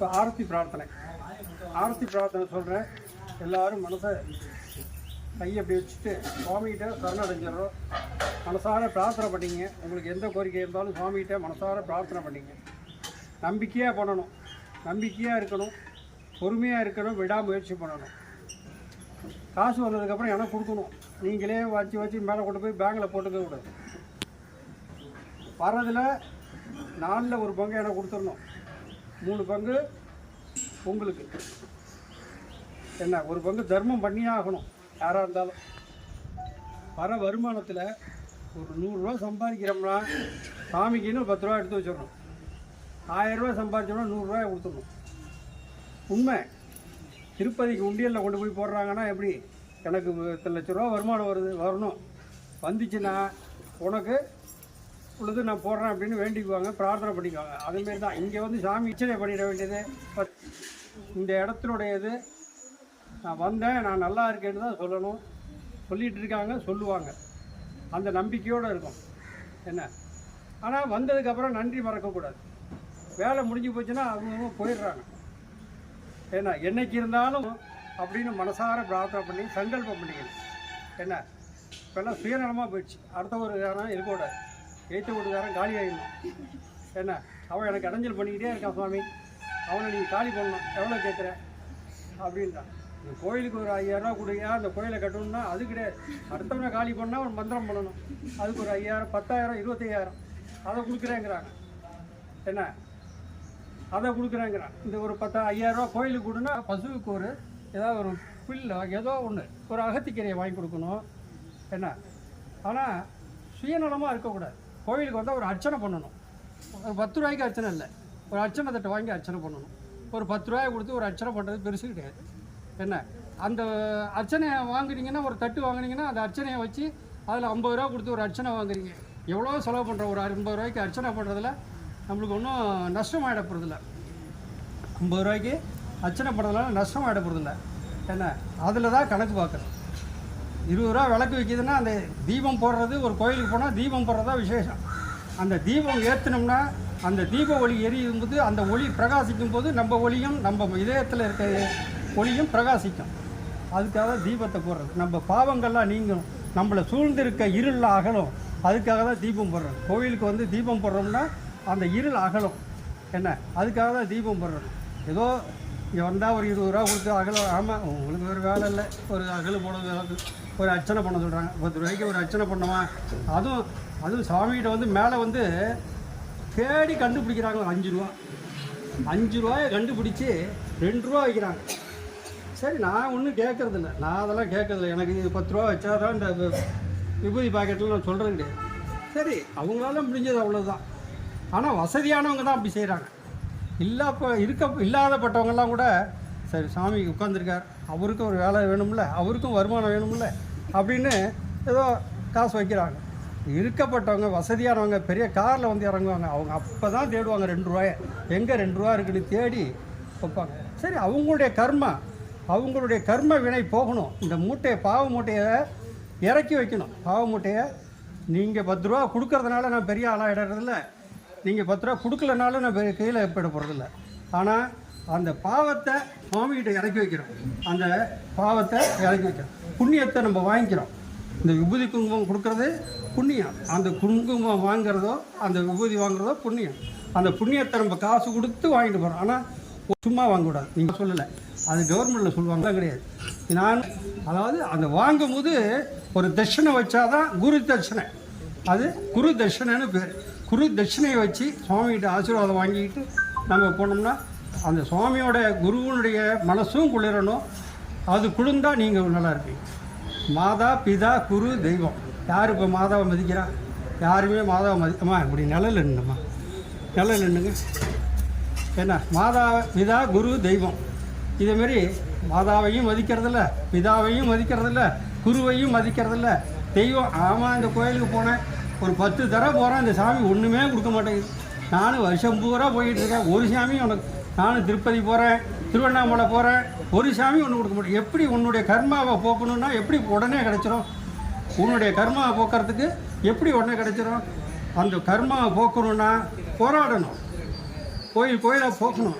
இப்போ ஆரத்தி பிரார்த்தனை சொல்கிறேன். எல்லோரும் மனசை கையை அப்படி வச்சுட்டு சுவாமிகிட்ட சரணடைஞ்சிடறோம். மனசார பிரார்த்தனை பண்ணிங்க. உங்களுக்கு எந்த கோரிக்கை இருந்தாலும் சுவாமிகிட்ட மனசார பிரார்த்தனை பண்ணிங்க. நம்பிக்கையாக பண்ணணும், நம்பிக்கையாக இருக்கணும், பொறுமையாக இருக்கணும், விடாமுயற்சி பண்ணணும். காசு வந்ததுக்கப்புறம் எனக்கு கொடுக்கணும். நீங்களே வச்சு மேலே கொண்டு போய் பேங்கில் போட்டுக்க கூடாது. வர்றதில் 4 ஒரு பங்கு எனக்கு கொடுத்துடணும், 3 பங்கு உங்களுக்கு. என்ன, ஒரு பங்கு தர்மம் பண்ணியே ஆகணும். யாராக இருந்தாலும் வர வருமானத்தில் ஒரு 100 ரூபா சம்பாதிக்கிறோம்னா சாமிக்குன்னு 10 ரூபா எடுத்து வச்சிடணும். 1000 ரூபா சம்பாதிச்சோம்னா 100 ரூபாயை கொடுத்துடணும். உண்மை. திருப்பதிக்கு உண்டியலில் கொண்டு போய் போடுறாங்கன்னா எப்படி, எனக்கு 10 லட்ச ரூபா வருமானம் வரணும், வந்துச்சுன்னா உனக்கு பொழுது நான் போடுறேன் அப்படின்னு வேண்டிக்குவாங்க, பிரார்த்தனை பண்ணிக்குவாங்க. அதேமாரி தான் இங்கே வந்து சாமி இச்சனை பண்ணிட வேண்டியது. இந்த இடத்தினுடையது. நான் வந்தேன், நான் நல்லா இருக்கேன்னு தான் சொல்லணும். சொல்லிகிட்டு இருக்காங்க, சொல்லுவாங்க. அந்த நம்பிக்கையோடு இருக்கும். என்ன, ஆனால் வந்ததுக்கப்புறம் நன்றி மறக்கக்கூடாது. வேலை முடிஞ்சு போச்சுன்னா அவங்க போயிடுறாங்க. ஏன்னா என்னைக்கு இருந்தாலும் அப்படின்னு மனசார பிரார்த்தனை பண்ணி சங்கல்பம் பண்ணிக்கணும். என்ன, இப்போல்லாம் சுயநலமாக போயிடுச்சு. அடுத்த ஒரு காரணம் இருக்கக்கூடாது. ஏற்ற வீட்டுக்காரன் காலி ஆகிடணும். என்ன, அவன் எனக்கு இடைஞ்சல் பண்ணிக்கிட்டே இருக்கான் சுவாமி, அவனை நீங்கள் காலி பண்ணணும், எவ்வளோ கேட்குற அப்படின்ட்டான். இந்த கோயிலுக்கு ஒரு 5000 ரூபா கொடுங்க, அந்த கோயிலை கட்டணும்னா அது கிடையாது. அடுத்தவனை காலி பண்ணால் அவன் மந்திரம் பண்ணணும், அதுக்கு ஒரு 5000, 10,000, 25,000 அதை கொடுக்குறேங்கிறாங்க. என்ன, அதை கொடுக்குறேங்கிறான். இந்த ஒரு 5000 ரூபா கோயிலுக்கு கொடுன்னா பசுவுக்கு ஒரு ஏதாவது ஒரு புல்ல ஏதோ ஒன்று, ஒரு அகத்திக்கீரையை வாங்கி கொடுக்கணும். என்ன, ஆனால் சுயநலமாக இருக்கக்கூடாது. கோயிலுக்கு வந்தால் ஒரு அர்ச்சனை பண்ணணும். ஒரு 10 ரூபாய்க்கு அர்ச்சனை இல்லை, ஒரு அர்ச்சனை தட்டை வாங்கி அர்ச்சனை பண்ணணும். ஒரு 10 ரூபாயை கொடுத்து ஒரு அர்ச்சனை பண்ணுறது பெருசு கிடையாது. என்ன, அந்த அர்ச்சனையை வாங்குறீங்கன்னா, ஒரு தட்டு வாங்குனீங்கன்னா அந்த அர்ச்சனையை வச்சு அதில் 50 ரூபா கொடுத்து ஒரு அர்ச்சனை வாங்குறீங்க. எவ்வளோ செலவு பண்ணுறோம். ஒரு 50 ரூபாய்க்கு அர்ச்சனை பண்ணுறதுல நம்மளுக்கு ஒன்றும் நஷ்டமாகிட போகிறதில்ல. 50 ரூபாய்க்கு அர்ச்சனை பண்ணுறதுனால நஷ்டமாகிட போகிறதில்ல. என்ன, அதில் தான் கணக்கு பார்க்குறோம். 20 ரூபா விளக்கு வைக்கிதுன்னா அந்த தீபம் போடுறது, ஒரு கோயிலுக்கு போனால் தீபம் போடுறதா விசேஷம். அந்த தீபம் ஏற்றினோம்னா அந்த தீப ஒளி எரியும் போது, அந்த ஒளி பிரகாசிக்கும் போது நம்ம ஒளியும் நம்ம இதயத்தில் இருக்க ஒளியும் பிரகாசிக்கும். அதுக்காக தீபத்தை போடுறது. நம்ம பாவங்கள்லாம் நீங்களும், நம்மளை சூழ்ந்திருக்க இருள் அகலும். அதுக்காக தான் தீபம் போடுறோம். கோவிலுக்கு வந்து தீபம் போடுறோம்னா அந்த இருள் அகலும். என்ன, அதுக்காக தான் தீபம் போடுறோம். ஏதோ இங்கே வந்தால் ஒரு 20 ரூபா கொடுத்து அகலம். ஆமாம், உங்களுக்கு வேறு வேலை இல்லை, ஒரு அகல் போட, ஒரு அர்ச்சனை பண்ண சொல்கிறாங்க. 10 ரூபாய்க்கு ஒரு அர்ச்சனை பண்ணுமா. அதுவும் சாமிகிட்ட வந்து மேலே வந்து தேடி கண்டுபிடிக்கிறாங்க. 5 ரூபாயை கண்டுபிடிச்சி 2 ரூபா வைக்கிறாங்க. சரி, நான் ஒன்றும் கேட்குறதில்ல, நான் அதெல்லாம் கேட்குறதில்ல. எனக்கு இது 10 ரூபா வச்சா தான் இந்த விபூதி பாக்கெட்டில் நான் சொல்கிறது கிடையாது. சரி, அவங்களால முடிஞ்சது அவ்வளோதான். ஆனால் வசதியானவங்க தான் அப்படி செய்கிறாங்க. இல்லாதப்பட்டவங்கெல்லாம் கூட சரி, சாமி உட்காந்துருக்கார், அவருக்கும் ஒரு வேலை வேணும்ல, அவருக்கும் வருமானம் வேணும்ல அப்படின்னு ஏதோ காசு வைக்கிறாங்க. இருக்கப்பட்டவங்க, வசதியானவங்க பெரிய காரில் வந்து இறங்குவாங்க. அவங்க அப்போ தான் தேடுவாங்க 2 ரூபாயை. எங்கே 2 ரூபா இருக்குன்னு தேடி வைப்பாங்க. சரி, அவங்களுடைய கர்ம வினை போகணும். இந்த மூட்டையை, பாவ மூட்டையை இறக்கி வைக்கணும். பாவ மூட்டையை நீங்கள் 10 ரூபா கொடுக்கறதுனால நான் பெரிய ஆளாகிடுறதில்ல, நீங்கள் 10 ரூபா கொடுக்கலனாலும் நான் கையில் ஏற்பட போகிறதில்ல. ஆனால் அந்த பாவத்தை சுவாமிகிட்ட இறக்கி வைக்கிறோம். அந்த பாவத்தை இறக்கி வைக்கிறோம். புண்ணியத்தை நம்ம வாங்கிக்கிறோம். இந்த விபூதி குங்குமம் கொடுக்குறது புண்ணியம். அந்த குங்குமம் வாங்கிறதோ, அந்த விபூதி வாங்குறதோ புண்ணியம். அந்த புண்ணியத்தை நம்ம காசு கொடுத்து வாங்கிட்டு போகிறோம். ஆனால் சும்மா வாங்கக்கூடாது. நீங்கள் சொல்லலை, அது கவர்மெண்ட்டில் சொல்லுவாங்கலாம் கிடையாது. அதாவது அந்த வாங்கும் போது ஒரு தட்சணை வச்சாதான் குரு தட்சணை. அது குரு தட்சணைன்னு பேர். குரு தட்சிணையை வச்சு சுவாமிகிட்ட ஆசீர்வாதம் வாங்கிக்கிட்டு நம்ம போனோம்னா அந்த சுவாமியோட குருவனுடைய மனசும் குளிரணும். அது குளிர்ந்தால் நீங்கள் நல்லா இருப்பீங்க. மாதா, பிதா, குரு, தெய்வம். யார் இப்போ மாதாவை மதிக்கிறா? யாருமே மாதாவை மதிக்கமா. இப்படி நிழல் நின்றுமா, நிழல் நின்றுங்க. என்ன, மாதா, பிதா, குரு, தெய்வம். இதேமாரி மாதாவையும் மதிக்கிறதில்ல, பிதாவையும் மதிக்கிறதில்ல, குருவையும் மதிக்கிறதில்ல, தெய்வம். ஆமாம், இந்த கோயிலுக்கு போனேன், ஒரு 10 தடவை போகிறேன், இந்த சாமி ஒன்றுமே கொடுக்க மாட்டேங்குது. நானும் வருஷம் பூரா போயிட்டுருக்கேன், ஒரு சாமி உனக்கு. நானும் திருப்பதி போகிறேன், திருவண்ணாமலை போகிறேன், ஒரு சாமி ஒன்று கொடுக்க மாட்டேன். எப்படி உன்னுடைய கர்மாவை போக்கணுன்னா எப்படி உடனே கிடச்சிரும்? உன்னுடைய கர்மாவை போக்குறதுக்கு எப்படி உடனே கிடச்சிரும்? அந்த கர்மாவை போக்கணுன்னா போராடணும், கோயிலாக போக்கணும்.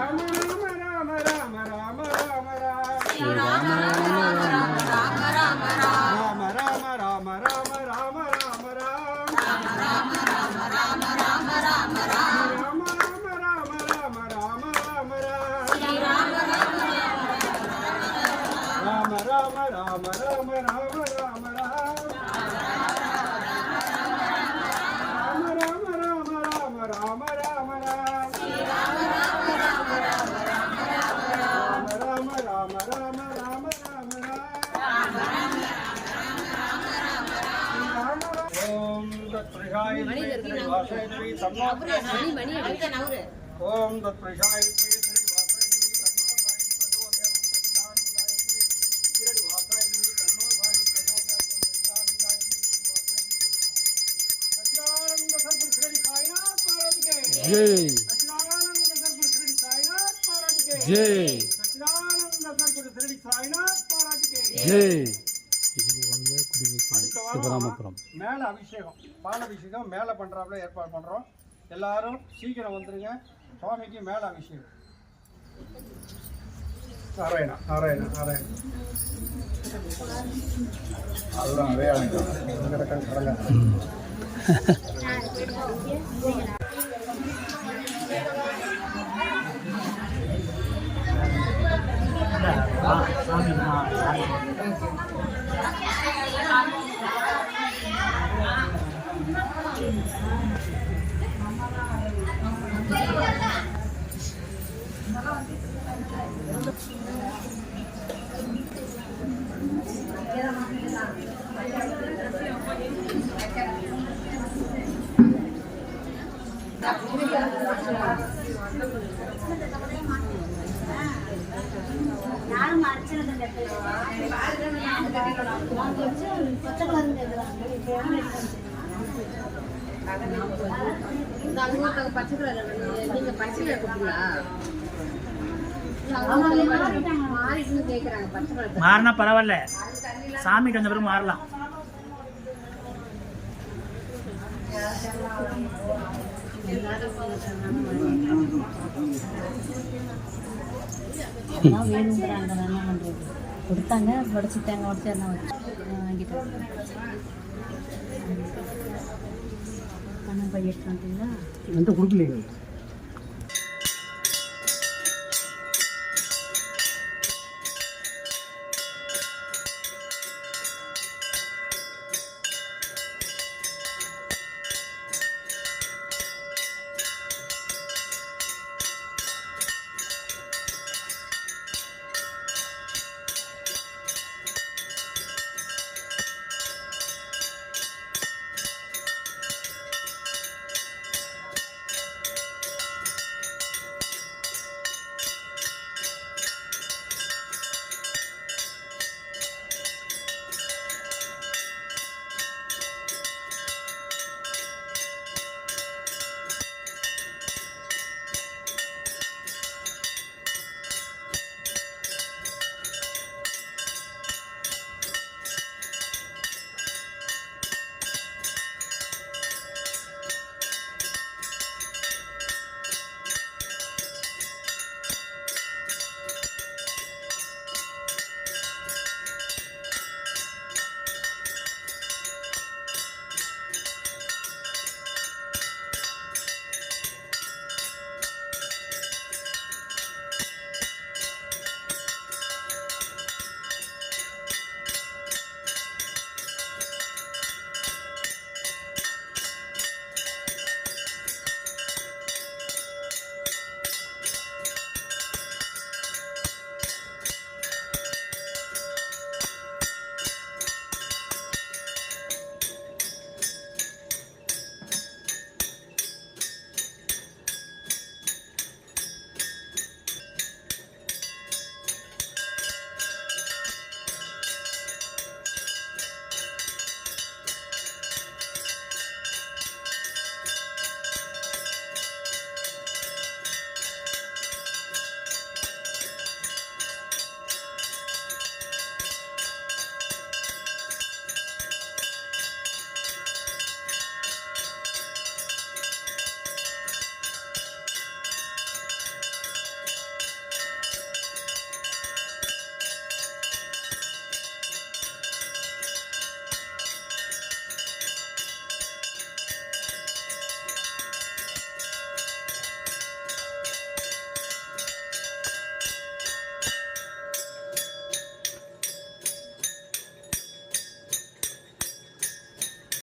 Rama ஓம் தத் பிரகாய ஸ்ரீ வாசாய ஸ்ரீ தன்னோ ஓம் தத் பிரகாய ஸ்ரீ வாசாய ஸ்ரீ தன்னோ வாசாய ஸ்ரீ தன்னோ சச்சிதானந்த சத்குரு ஸ்ரீ சாய்நாத் மகாராஜ் கே जय சச்சிதானந்த சத்குரு ஸ்ரீ சாய்நாத் மகாராஜ் கே जय சச்சிதானந்த சத்குரு ஸ்ரீ சாய்நாத் மகாராஜ் கே जय அடுத்த வாரம் மேல அபிஷேகம் பால் அபிஷேகம் மேலே பண்ணுறாப்புல ஏற்பாடு பண்ணுறோம். எல்லாரும் சீக்கிரம் வந்துருங்க. சுவாமிக்கு மேலே அபிஷேகம். நாராயணா நாராயணா நாராயணா அதுதான் கடங்க யாரும் அர்ச்சனை மாறினா பரவாயில்ல, சாமிக்கு வந்த பிறகு மாறலாம். கொடுத்தாங்க, உடச்சி தேங்காய் உடச்சி எல்லாம் வச்சு வாங்கிட்டு பணம் பையன் கொடுக்கலையே.